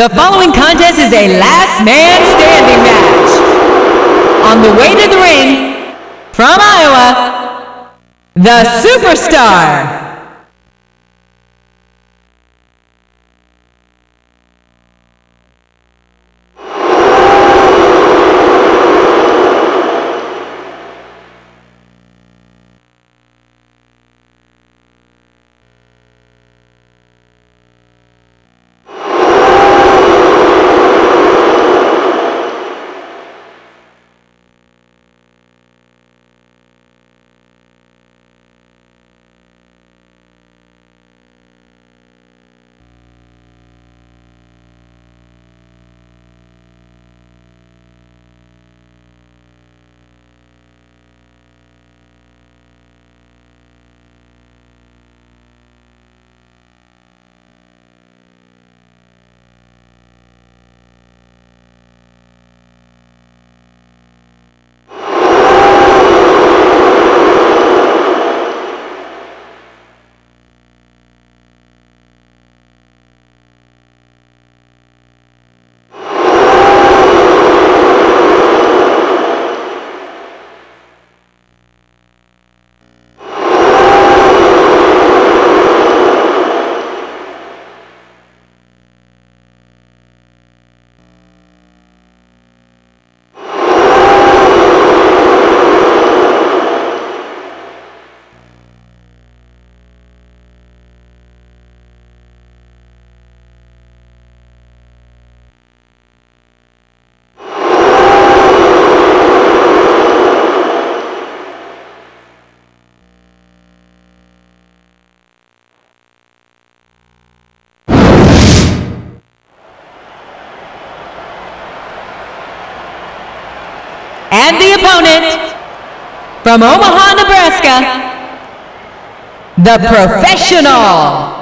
The following contest is a last man standing match. On the way to the ring, from Iowa, the Superstar. And the opponent, from Omaha, Nebraska, the Professional.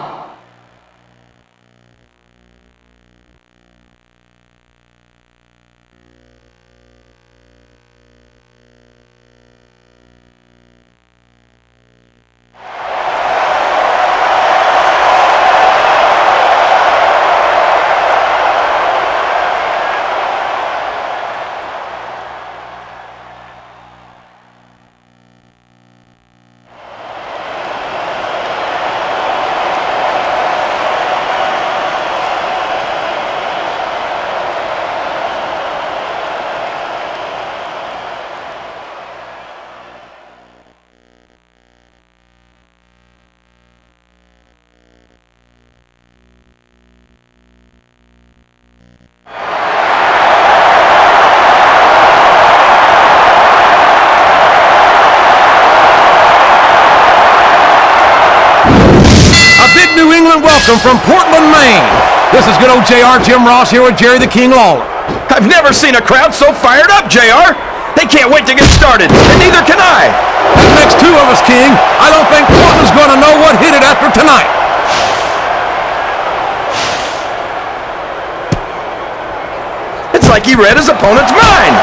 New England welcome from Portland, Maine. This is good old JR Jim Ross here with Jerry the King Lawler. I've never seen a crowd so fired up, JR. They can't wait to get started, and neither can I. The next two of us, King, I don't think Portland's going to know what hit it after tonight. It's like he read his opponent's mind.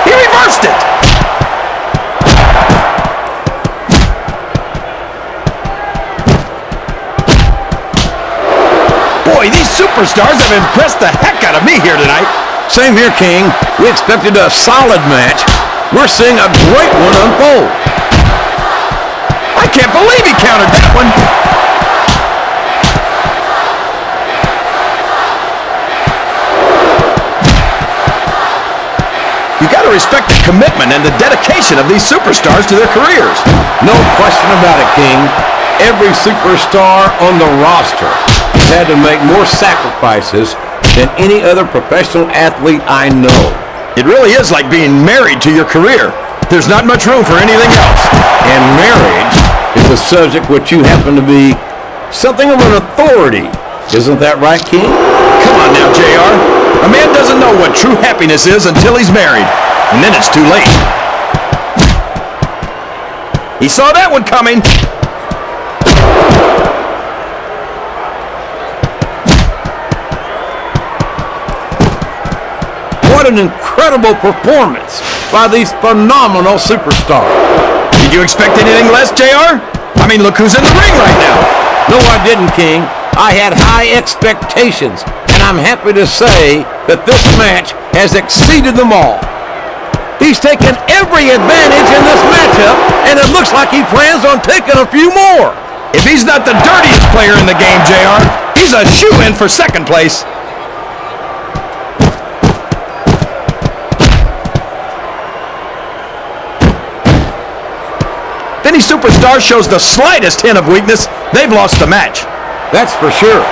He reversed it! Boy, these superstars have impressed the heck out of me here tonight. Same here, King. We expected a solid match. We're seeing a great one unfold. I can't believe he countered that one. You got to respect the commitment and the dedication of these superstars to their careers. No question about it, King. Every superstar on the roster has had to make more sacrifices than any other professional athlete I know. It really is like being married to your career. There's not much room for anything else. And marriage is a subject which you happen to be something of an authority. Isn't that right, King? Come on now, JR. A man doesn't know what true happiness is until he's married, and then it's too late. He saw that one coming. What an incredible performance. by these phenomenal superstars. Did you expect anything less, JR? I mean, look who's in the ring right now. No, I didn't, King. I had high expectations, and I'm happy to say that this match has exceeded them all. He's taken every advantage in this matchup, and it looks like he plans on taking a few more. If he's not the dirtiest player in the game, JR, he's a shoo-in for second place. If any superstar shows the slightest hint of weakness, they've lost the match. That's for sure.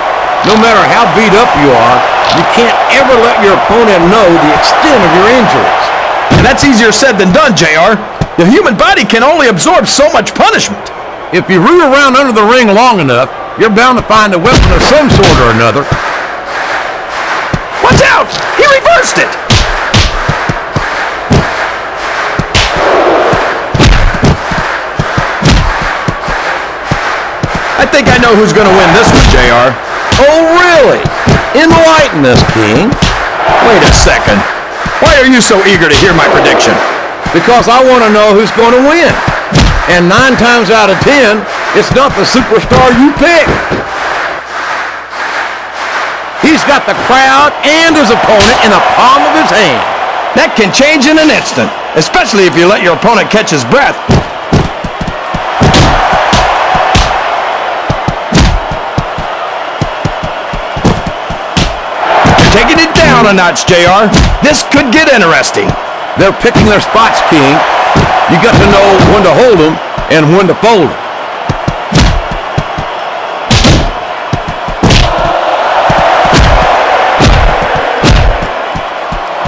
No matter how beat up you are, you can't ever let your opponent know the extent of your injuries. And that's easier said than done, JR. The human body can only absorb so much punishment. If you root around under the ring long enough, you're bound to find a weapon of some sort or another. Watch out! He reversed it! I think I know who's going to win this one, JR. Oh, really? Enlighten us, King. Wait a second. Why are you so eager to hear my prediction? Because I want to know who's going to win. And 9 times out of 10, it's not the superstar you pick. He's got the crowd and his opponent in the palm of his hand. That can change in an instant, especially if you let your opponent catch his breath. Taking it down a notch, JR. This could get interesting. They're picking their spots, King. You got to know when to hold them and when to fold them.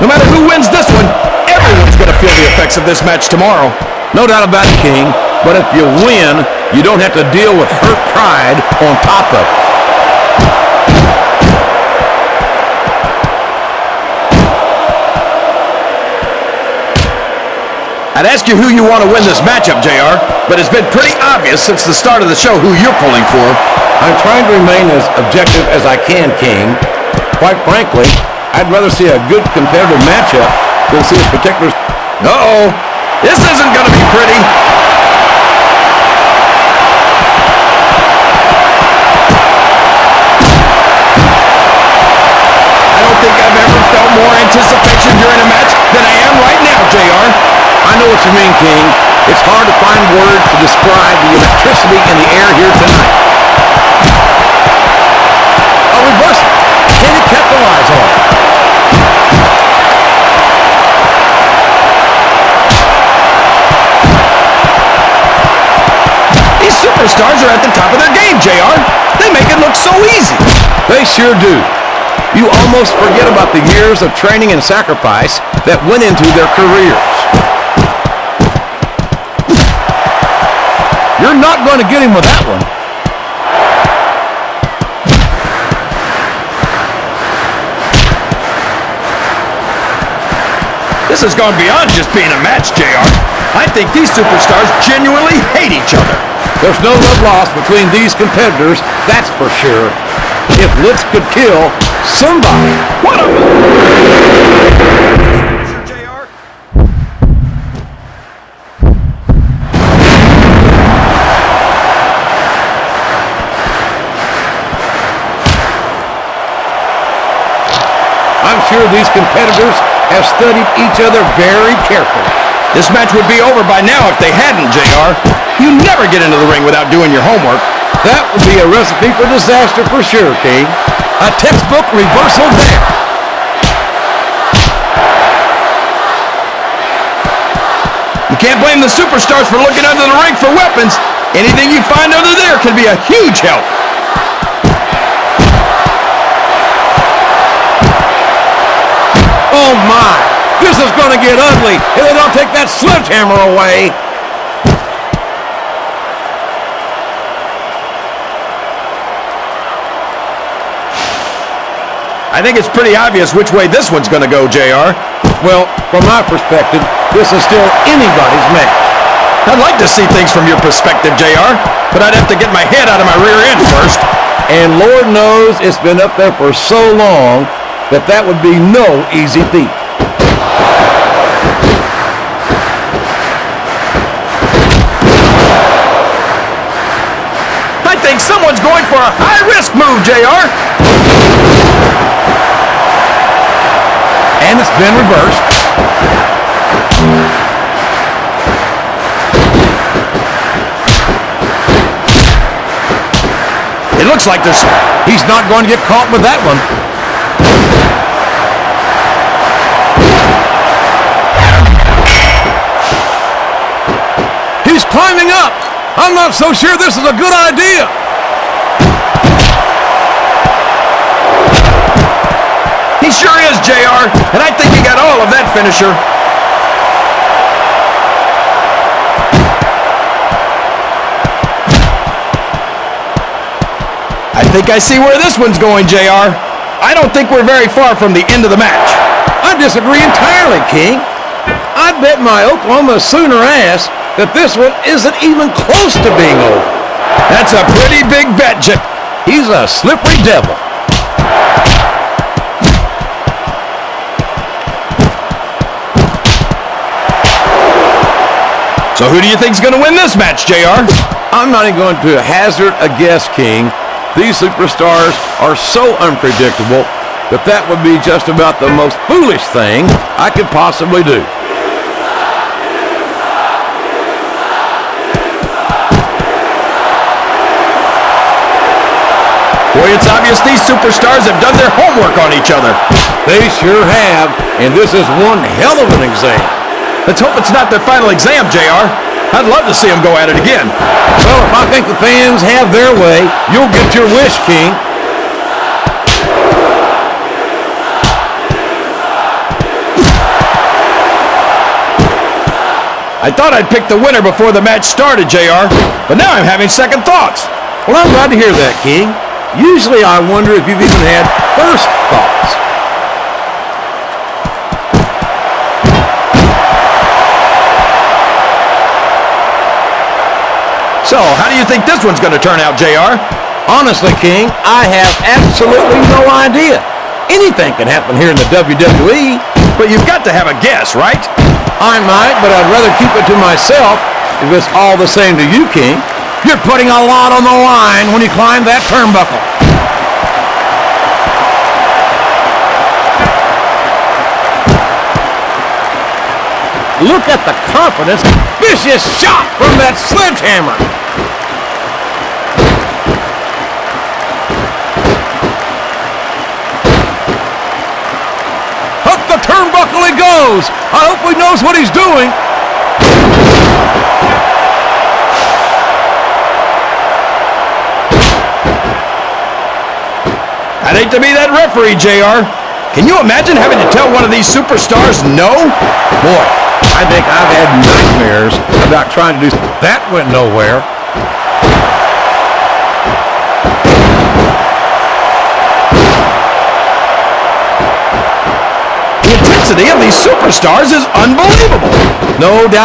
No matter who wins this one, everyone's going to feel the effects of this match tomorrow. No doubt about it, King. But if you win, you don't have to deal with hurt pride on top of it. I'd ask you who you want to win this matchup, JR, but it's been pretty obvious since the start of the show who you're pulling for. I'm trying to remain as objective as I can, King. Quite frankly, I'd rather see a good competitive matchup than see a particular... Uh-oh. This isn't going to be pretty. I don't think I've ever felt more anticipation during a match than I am right now, JR. I know what you mean, King. It's hard to find words to describe the electricity in the air here tonight. A reversal. Can he capitalize on it? These superstars are at the top of their game, JR. They make it look so easy. They sure do. You almost forget about the years of training and sacrifice that went into their careers. You're not going to get him with that one. This has gone beyond just being a match, JR. I think these superstars genuinely hate each other. There's no love lost between these competitors, that's for sure. If looks could kill somebody. What a... I'm sure these competitors have studied each other very carefully. This match would be over by now if they hadn't, JR. You never get into the ring without doing your homework. That would be a recipe for disaster for sure, King. A textbook reversal there. You can't blame the superstars for looking under the ring for weapons. Anything you find under there can be a huge help. Oh my! This is going to get ugly if they don't take that sledgehammer away. I think it's pretty obvious which way this one's going to go, JR. Well, from my perspective, this is still anybody's match. I'd like to see things from your perspective, JR, but I'd have to get my head out of my rear end first. And Lord knows it's been up there for so long that would be no easy feat. Someone's going for a high-risk move, JR. And it's been reversed. It looks like he's not going to get caught with that one. He's climbing up. I'm not so sure this is a good idea. He sure is, JR, and I think he got all of that finisher. I think I see where this one's going, JR. I don't think we're very far from the end of the match. I disagree entirely, King. I'd bet my Oklahoma Sooner ass that this one isn't even close to being over. That's a pretty big bet, Jim. He's a slippery devil. So who do you think's going to win this match, JR? I'm not even going to hazard a guess, King. These superstars are so unpredictable that would be just about the most foolish thing I could possibly do. Boy, it's obvious these superstars have done their homework on each other. They sure have, and this is one hell of an exam. Let's hope it's not their final exam, JR. I'd love to see them go at it again. Well, if I think the fans have their way, you'll get your wish, King. I thought I'd pick the winner before the match started, JR, but now I'm having second thoughts. Well, I'm glad to hear that, King. Usually I wonder if you've even had first thoughts. So, how do you think this one's going to turn out, JR? Honestly, King, I have absolutely no idea. Anything can happen here in the WWE. But you've got to have a guess, right? I might, but I'd rather keep it to myself if it's all the same to you, King. You're putting a lot on the line when you climb that turnbuckle. Look at the confidence. Vicious shot from that sledgehammer. Up the turnbuckle he goes. I hope he knows what he's doing. I'd hate to be that referee, JR. Can you imagine having to tell one of these superstars no? Boy, I think I've had nightmares about trying to do that. Went nowhere. The intensity of these superstars is unbelievable. No doubt.